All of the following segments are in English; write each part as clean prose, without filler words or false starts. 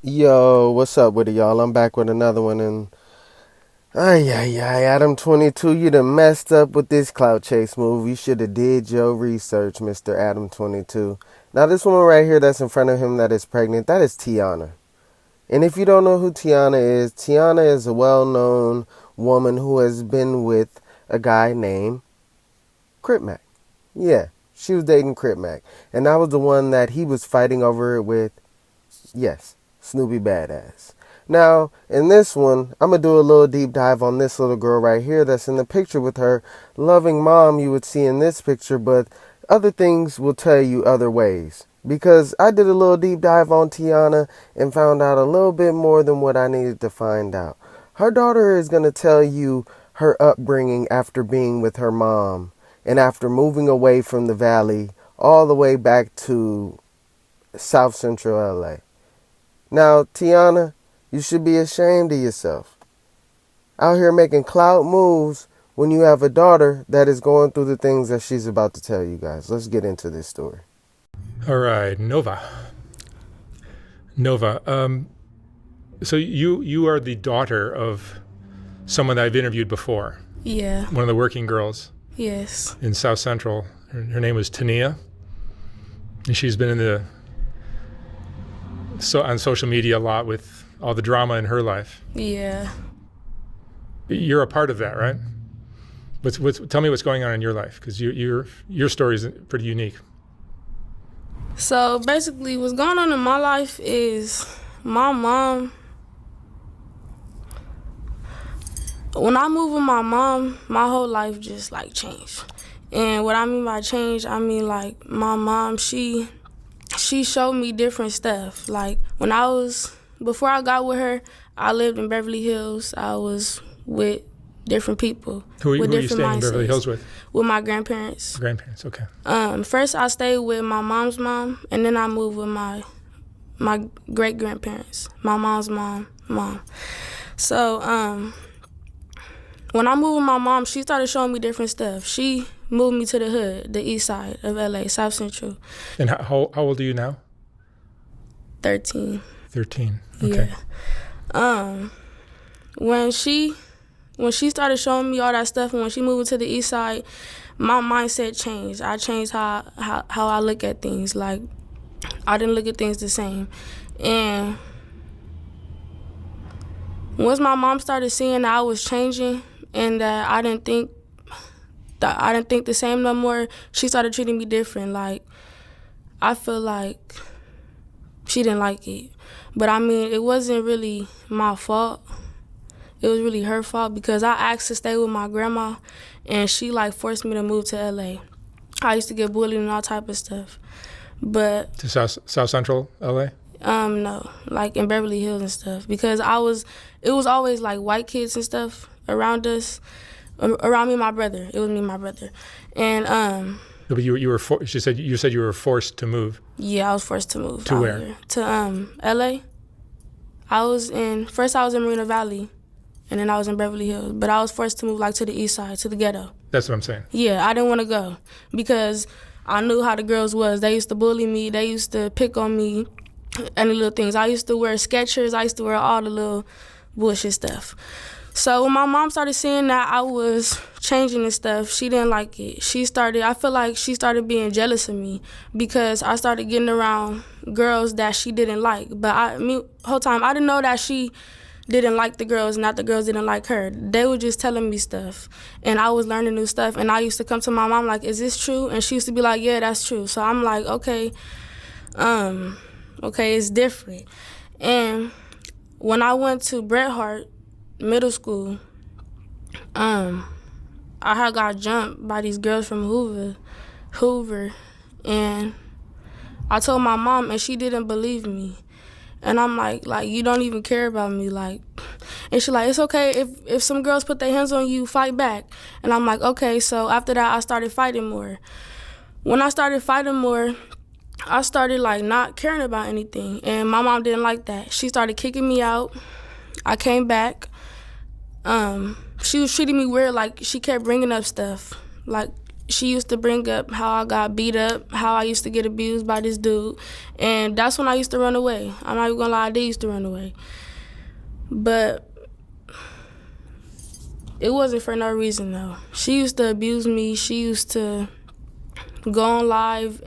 Yo, what's up with it, y'all? I'm back with another one, and Adam 22, you done messed up with this clout chase move. You should have did your research, Mr. Adam 22. Now, this woman right here that's in front of him that is pregnant, that is Tiana. And if you don't know who Tiana is a well-known woman who has been with a guy named Crip Mac. Yeah, she was dating Crip Mac. And that was the one that he was fighting over it with, yes, Snoopy Badass. Now, in this one, I'm going to do a little deep dive on this little girl right here that's in the picture with her loving mom you would see in this picture, but other things will tell you other ways. Because I did a little deep dive on Tiana and found out a little bit more than what I needed to find out. Her daughter is going to tell you her upbringing after being with her mom and after moving away from the valley all the way back to South Central LA. Now, Tiana, you should be ashamed of yourself. Out here making clout moves when you have a daughter that is going through the things that she's about to tell you guys. Let's get into this story. All right, Nova. So you are the daughter of someone that I've interviewed before. Yeah. One of the working girls. Yes. In South Central. Her name was Tanea, and she's been on social media a lot with all the drama in her life. Yeah. You're a part of that, right? Tell me what's going on in your life, because your story is pretty unique. So basically, what's going on in my life is my mom. When I moved with my mom, my whole life just like changed. And what I mean by change, I mean like my mom, she showed me different stuff. Like before I got with her, I lived in Beverly Hills. I was with different people. Who with are you staying in Beverly Hills with? With my grandparents. Grandparents, okay. First I stayed with my mom's mom, and then I moved with my great grandparents, my mom's mom. So when I moved with my mom, she started showing me different stuff. She moved me to the hood, the east side of LA, South Central. And how old are you now? 13. 13. Okay. Yeah. When she started showing me all that stuff, and when she moved to the east side, my mindset changed. I changed how I look at things. Like, I didn't look at things the same. And once my mom started seeing that I was changing and that I didn't think the same no more, she started treating me different. Like, I feel like she didn't like it. But I mean, it wasn't really my fault. It was really her fault, because I asked to stay with my grandma, and she like forced me to move to LA. I used to get bullied and all type of stuff. But to South Central LA? No, like in Beverly Hills and stuff, because it was always like white kids and stuff around us, around me and my brother. It was me and my brother. And But you said you were forced to move. Yeah, I was forced to move. To where? Here. To LA. First I was in Marina Valley, and then I was in Beverly Hills. But I was forced to move like to the east side, to the ghetto. That's what I'm saying. Yeah, I didn't want to go because I knew how the girls was. They used to bully me. They used to pick on me, any little things. I used to wear Skechers. I used to wear all the little bullshit stuff. So when my mom started seeing that I was changing and stuff, she didn't like it. I feel like she started being jealous of me because I started getting around girls that she didn't like. But whole time, I didn't know that she didn't like the girls, not the girls didn't like her. They were just telling me stuff, and I was learning new stuff. And I used to come to my mom like, "Is this true?" And she used to be like, "Yeah, that's true." So I'm like, okay, it's different. And when I went to Bret Hart middle school, I had got jumped by these girls from Hoover, and I told my mom, and she didn't believe me. And I'm like, you don't even care about me, like. And she's like, it's okay if some girls put their hands on you, fight back. And I'm like, okay. So after that, I started fighting more. When I started fighting more, I started like not caring about anything, and my mom didn't like that. She started kicking me out. I came back. She was treating me weird, like she kept bringing up stuff, like she used to bring up how I got beat up, how I used to get abused by this dude. And that's when I used to run away. I'm not even gonna lie, I did used to run away. But it wasn't for no reason, though. She used to abuse me. She used to go on live,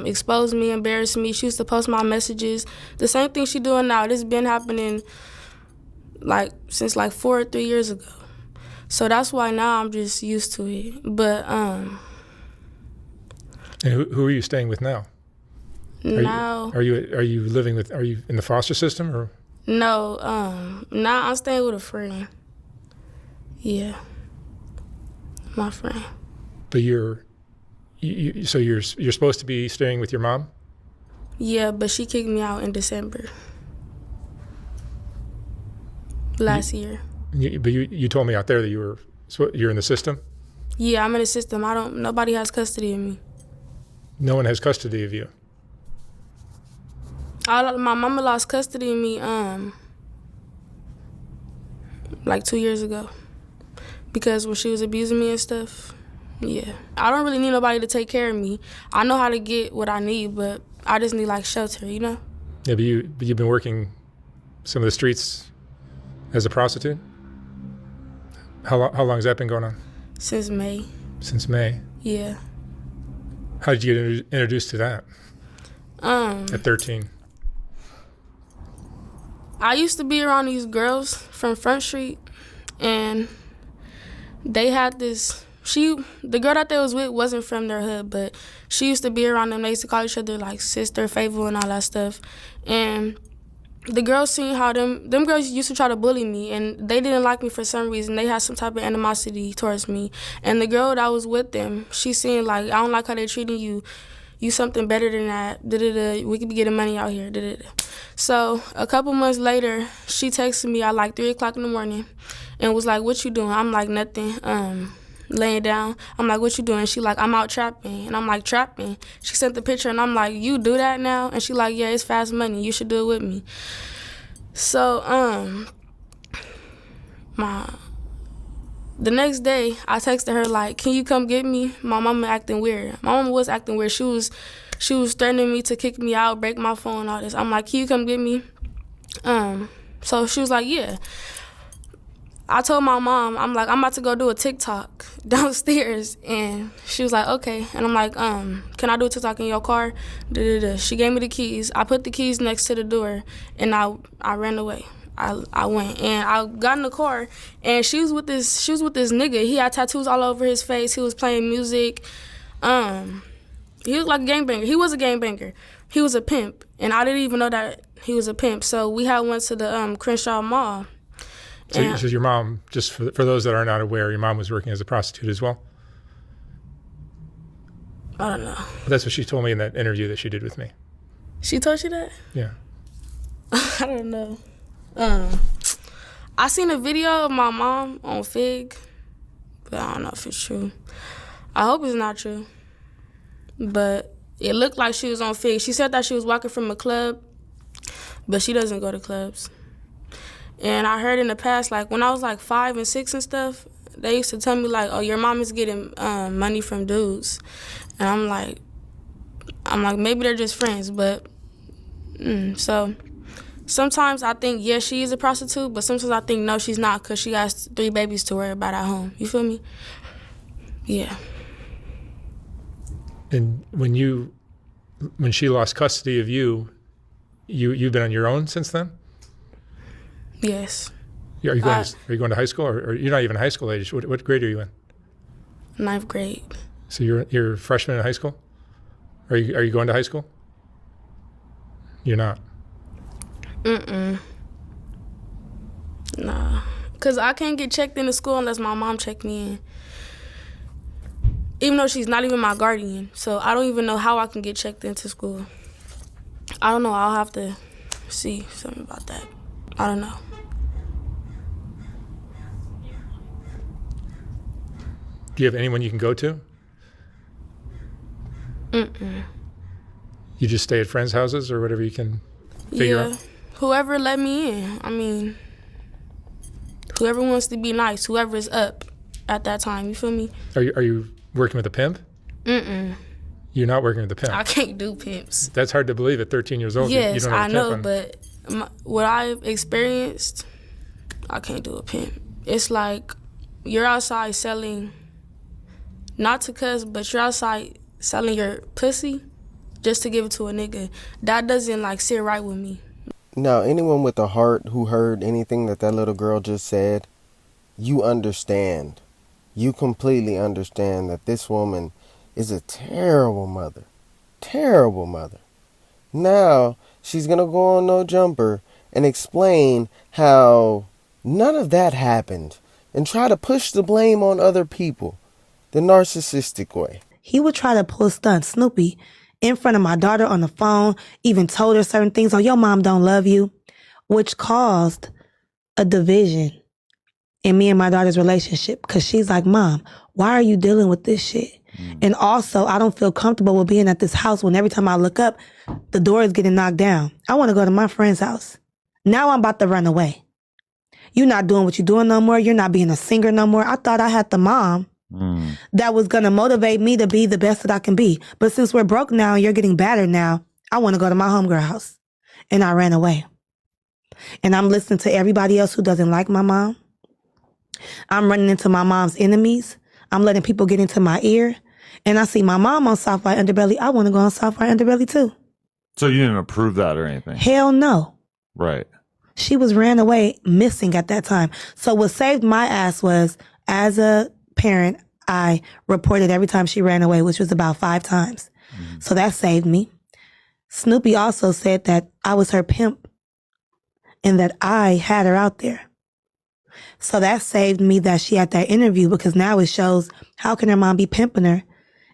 expose me, embarrass me. She used to post my messages. The same thing she doing now. This been happening since 4 or 3 years ago. So that's why now I'm just used to it. But And who are you staying with now? Are you living with? Are you in the foster system or? No, now I'm staying with a friend. Yeah, my friend. But you're supposed to be staying with your mom? Yeah, but she kicked me out in December last year. But you told me out there that you're in the system? Yeah, I'm in the system. Nobody has custody of me. No one has custody of you? My mama lost custody of me 2 years ago because when she was abusing me and stuff. Yeah, I don't really need nobody to take care of me. I know how to get what I need, but I just need shelter, you know. Yeah, but you've been working some of the streets as a prostitute. How long has that been going on? Since May. Since May. Yeah. How did you get introduced to that? At 13. I used to be around these girls from Front Street, and they had this. The girl that they was with wasn't from their hood, but she used to be around them. They used to call each other sister, Fable, and all that stuff. And the girls seen how them girls used to try to bully me, and they didn't like me for some reason. They had some type of animosity towards me. And the girl that was with them, she seen I don't like how they're treating you. You something better than that. Da-da-da. We could be getting money out here. Da-da-da. So a couple months later, she texted me at 3 o'clock in the morning and was like, "What you doing?" I'm like, "Nothing." Laying down. I'm like, "What you doing?" She like, "I'm out trapping." And I'm like, "Trapping?" She sent the picture and I'm like, "You do that now?" And she like, "Yeah, it's fast money. You should do it with me." So the next day I texted her "Can you come get me? My mama acting weird." My mama was acting weird. She was threatening me to kick me out, break my phone, all this. I'm like, "Can you come get me?" So she was like, "Yeah." I told my mom, I'm like, "I'm about to go do a TikTok downstairs." And she was like, "Okay." And I'm like, "Can I do a TikTok in your car?" Da-da-da. She gave me the keys. I put the keys next to the door, and I ran away. I went, and I got in the car, and she was with this nigga. He had tattoos all over his face. He was playing music. He looked like a gangbanger. He was a gangbanger. He was a pimp, and I didn't even know that he was a pimp. So we had went to the Crenshaw Mall. So your mom, just for those that are not aware, your mom was working as a prostitute as well? I don't know. That's what she told me in that interview that she did with me. She told you that? Yeah. I don't know. I seen a video of my mom on Fig, but I don't know if it's true. I hope it's not true. But it looked like she was on Fig. She said that she was walking from a club, but she doesn't go to clubs. And I heard in the past, when I was 5 and 6 and stuff, they used to tell me "Oh, your mom is getting money from dudes," and I'm like, maybe they're just friends, but so sometimes I think yes, she is a prostitute, but sometimes I think no, she's not, because she has 3 babies to worry about at home. You feel me? Yeah. And when she lost custody of you've been on your own since then? Yes. Are you going to high school, or you're not even high school age? What grade are you in? 9th grade. So you're a freshman in high school? Are you going to high school? You're not. Nah, cause I can't get checked into school unless my mom checked me in. Even though she's not even my guardian, so I don't even know how I can get checked into school. I don't know. I'll have to see something about that. I don't know. Do you have anyone you can go to? You just stay at friends' houses or whatever you can figure out? Whoever let me in. I mean, whoever wants to be nice, whoever is up at that time. You feel me? Are you Working with a pimp? Mm-mm. You're not working with a pimp. I can't do pimps. That's hard to believe at 13 years old. Yes, you don't have I a pimp know, on. but what I've experienced, I can't do a pimp. It's like you're outside selling, not to cuss, but you're outside selling your pussy just to give it to a nigga. That doesn't like sit right with me. Now, anyone with a heart who heard anything that little girl just said, you understand. You completely understand that this woman is a terrible mother. Terrible mother. Now, she's going to go on No Jumper and explain how none of that happened and try to push the blame on other people the narcissistic way. He would try to pull stunt Snoopy in front of my daughter on the phone, even told her certain things, oh, your mom don't love you, which caused a division in me and my daughter's relationship because she's like, Mom, why are you dealing with this shit? And also, I don't feel comfortable with being at this house when every time I look up, the door is getting knocked down. I want to go to my friend's house. Now I'm about to run away. You're not doing what you're doing no more. You're not being a singer no more. I thought I had the mom that was going to motivate me to be the best that I can be. But since we're broke now and you're getting battered now, I want to go to my homegirl house. And I ran away. And I'm listening to everybody else who doesn't like my mom. I'm running into my mom's enemies. I'm letting people get into my ear. And I see my mom on Soft White Underbelly. I want to go on Soft White Underbelly too. So you didn't approve that or anything? Hell no. Right. She was ran away missing at that time. So what saved my ass was, as a parent, I reported every time she ran away, which was about 5 times. So that saved me. Snoopy also said that I was her pimp and that I had her out there. So that saved me that she had that interview, because now it shows how can her mom be pimping her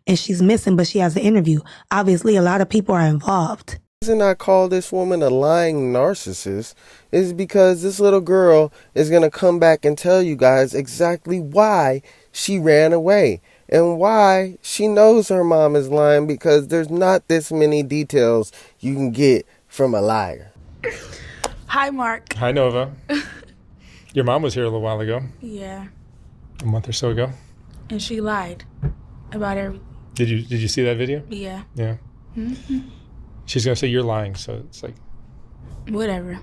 and she's missing, but she has an interview. Obviously, a lot of people are involved. The reason I call this woman a lying narcissist is because this little girl is going to come back and tell you guys exactly why she ran away and why she knows her mom is lying, because there's not this many details you can get from a liar. Hi, Mark. Hi, Nova. Your mom was here a little while ago, Yeah, a month or so ago. and she lied about everything. Did you see that video? Yeah, Yeah. She's going to say you're lying, so it's like, whatever.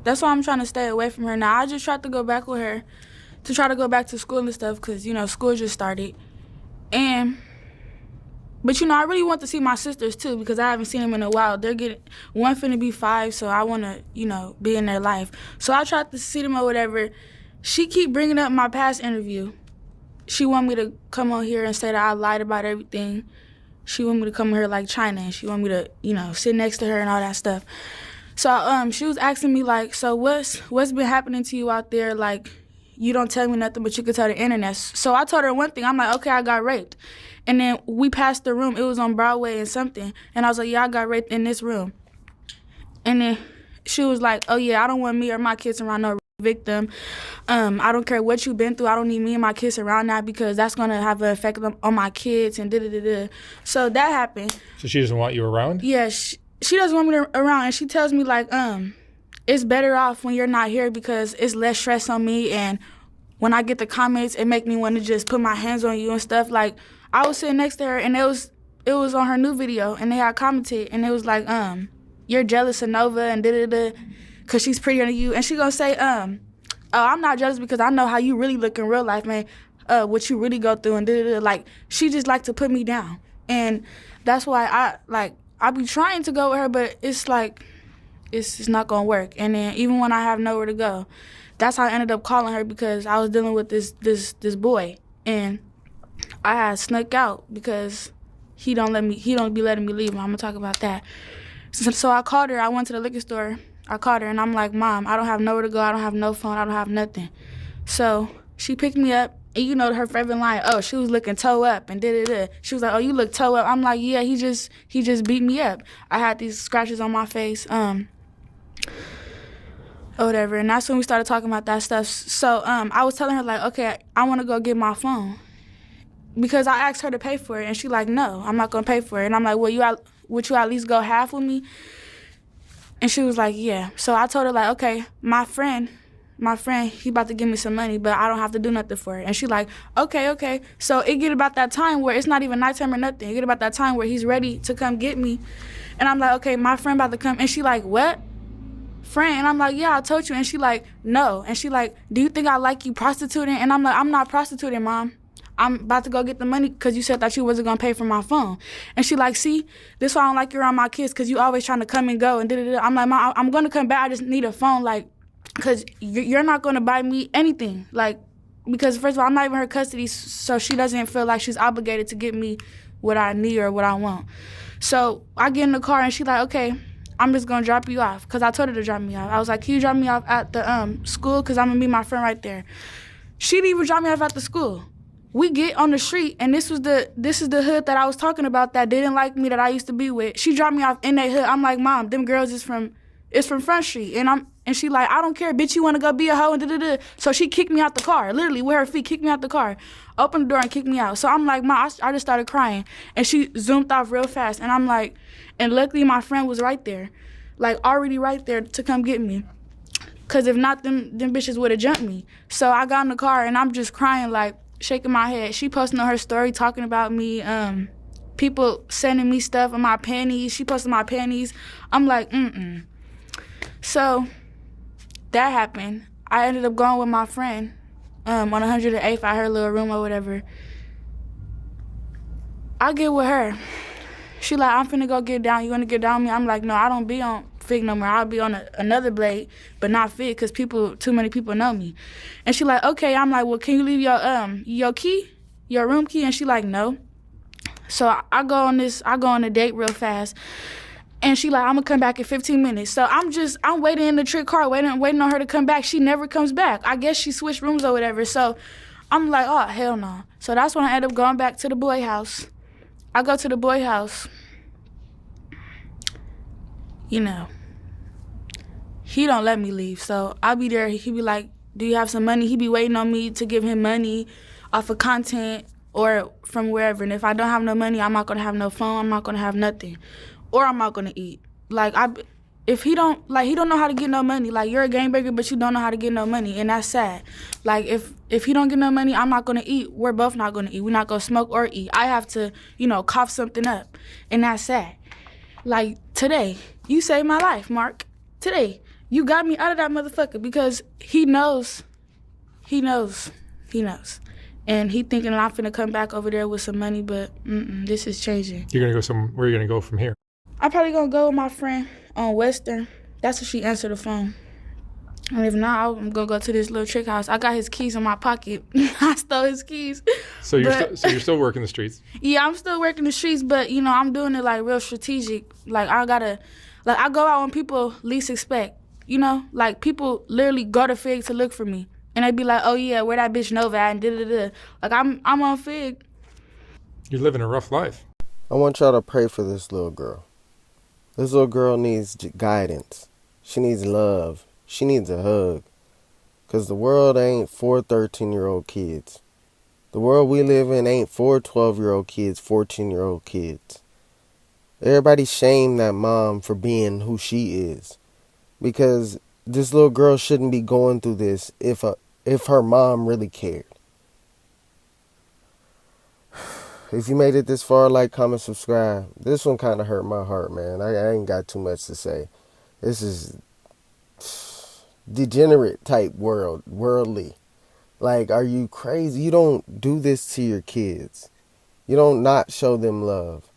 That's why I'm trying to stay away from her now. I just tried to go back with her to try to go back to school and stuff because, school just started. But, I really want to see my sisters, too, because I haven't seen them in a while. One finna be 5, so I want to, be in their life. So I tried to see them or whatever. She keep bringing up my past interview. She want me to come on here and say that I lied about everything. She want me to come here like China, and she want me to, sit next to her and all that stuff. So she was asking me, like, so what's been happening to you out there? Like, you don't tell me nothing, but you could tell the internet. So I told her one thing. I'm like, okay, I got raped. And then we passed the room. It was on Broadway and something. And I was like, yeah, I got raped in this room. And then she was like, oh, yeah, I don't want me or my kids around no victim. I don't care what you've been through. I don't need me and my kids around that because that's going to have an effect on my kids and da-da-da-da. So that happened. so she doesn't want you around? Yeah, she doesn't want me around. And she tells me, like, it's better off when you're not here because it's less stress on me. And when I get the comments, it make me want to just put my hands on you and stuff. Like, I was sitting next to her, and it was on her new video, and they had commented, and it was like, you're jealous of Nova and da-da-da because she's prettier than you. And she gonna say, oh, I'm not jealous because I know how you really look in real life, man, what you really go through and da-da-da. Like, she just like to put me down. And that's why I be trying to go with her, but it's like, it's not gonna work. And then even when I have nowhere to go, that's how I ended up calling her, because I was dealing with this boy, and I had snuck out because he don't be letting me leave. I'm gonna talk about that. So I called her. I went to the liquor store. I called her, and I'm like, Mom, I don't have nowhere to go. I don't have no phone. I don't have nothing. So she picked me up, and her favorite line, oh, she was looking toe up and da-da-da. She was like, oh, you look toe up. I'm like, yeah, he just beat me up. I had these scratches on my face, or whatever. And that's when we started talking about that stuff. So I was telling her, like, okay, I want to go get my phone. Because I asked her to pay for it, and she like, no, I'm not going to pay for it. And I'm like, well, would you at least go half with me? And she was like, yeah. So I told her, like, okay, my friend my friend, he about to give me some money, but I don't have to do nothing for it. And she like, okay. So it get about that time where it's not even nighttime or nothing. It get about that time where he's ready to come get me. And I'm like, okay, my friend about to come. And she like, what? Friend? And I'm like, yeah, I told you. And she like, no. And she like, do you think I like you prostituting? And I'm like, I'm not prostituting, Mom. I'm about to go get the money because you said that you wasn't going to pay for my phone. And she like, see, this why I don't like you around my kids, because you always trying to come and go and da-da-da. I'm like, Mom, I'm going to come back. I just need a phone, like, because you're not going to buy me anything. Like, because first of all, I'm not even her custody, so she doesn't feel like she's obligated to get me what I need or what I want. So I get in the car and she like, okay, I'm just going to drop you off, because I told her to drop me off. I was like, can you drop me off at the school, because I'm going to meet my friend right there. She didn't even drop me off at the school. We get on the street, and this is the hood that I was talking about that didn't like me, that I used to be with. She dropped me off in that hood. I'm like, Mom, them girls is from Front Street. And she like, I don't care, bitch, you want to go be a hoe and da-da-da. So she kicked me out the car, literally with her feet, kicked me out the car, opened the door and kicked me out. So I'm like, Mom, I just started crying. And she zoomed off real fast. And I'm like, and luckily my friend was right there, like already right there to come get me. Because if not, them bitches would have jumped me. So I got in the car and I'm just crying, like, shaking my head. She posting on her story talking about me, people sending me stuff in my panties. She posted my panties. I'm like, So that happened. I ended up going with my friend on 108th at her little room or whatever. I get with her. She like, I'm finna go get down. You wanna get down with me? I'm like, no, I don't be on Fig no more. I'll be on another blade, but not Fig, because too many people know me. And she like, okay. I'm like, well, can you leave your key, your room key? And she like, no. So I go on a date real fast. And she like, I'm gonna come back in 15 minutes. So I'm waiting in the trick car, waiting on her to come back. She never comes back. I guess she switched rooms or whatever. So I'm like, oh, hell no. So that's when I end up going back to the boy house. I go to the boy house. You know, he don't let me leave. So I'll be there. He be like, do you have some money? He be waiting on me to give him money off of content or from wherever. And if I don't have no money, I'm not going to have no phone. I'm not going to have nothing. Or I'm not going to eat. Like, if he don't know how to get no money. Like, you're a gangbanger, but you don't know how to get no money. And that's sad. Like, if he don't get no money, I'm not going to eat. We're both not going to eat. We're not going to smoke or eat. I have to, cough something up. And that's sad. Like, today, you saved my life, Mark. Today, you got me out of that motherfucker, because he knows. And he thinking that I'm finna come back over there with some money, but this is changing. You're going to go where are you going to go from here? I'm probably going to go with my friend on Western. That's when she answered the phone. And if not, I'm going to go to this little trick house. I got his keys in my pocket. I stole his keys. So you're still working the streets? Yeah, I'm still working the streets, but, I'm doing it, like, real strategic. Like, I go out when people least expect, Like, people literally go to Fig to look for me. And they be like, oh, yeah, where that bitch Nova at, and da-da-da. Like, I'm on Fig. You're living a rough life. I want y'all to pray for this little girl. This little girl needs guidance. She needs love. She needs a hug. Because the world ain't for 13-year-old kids. The world we live in ain't for 12-year-old kids, 14-year-old kids. Everybody shame that mom for being who she is. Because this little girl shouldn't be going through this if her mom really cared. If you made it this far, like, comment, subscribe. This one kind of hurt my heart, man. I ain't got too much to say. This is degenerate type worldly. Like, are you crazy? You don't do this to your kids. You don't not show them love.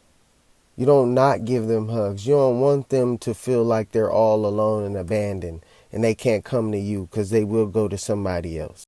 You don't not give them hugs. You don't want them to feel like they're all alone and abandoned and they can't come to you, because they will go to somebody else.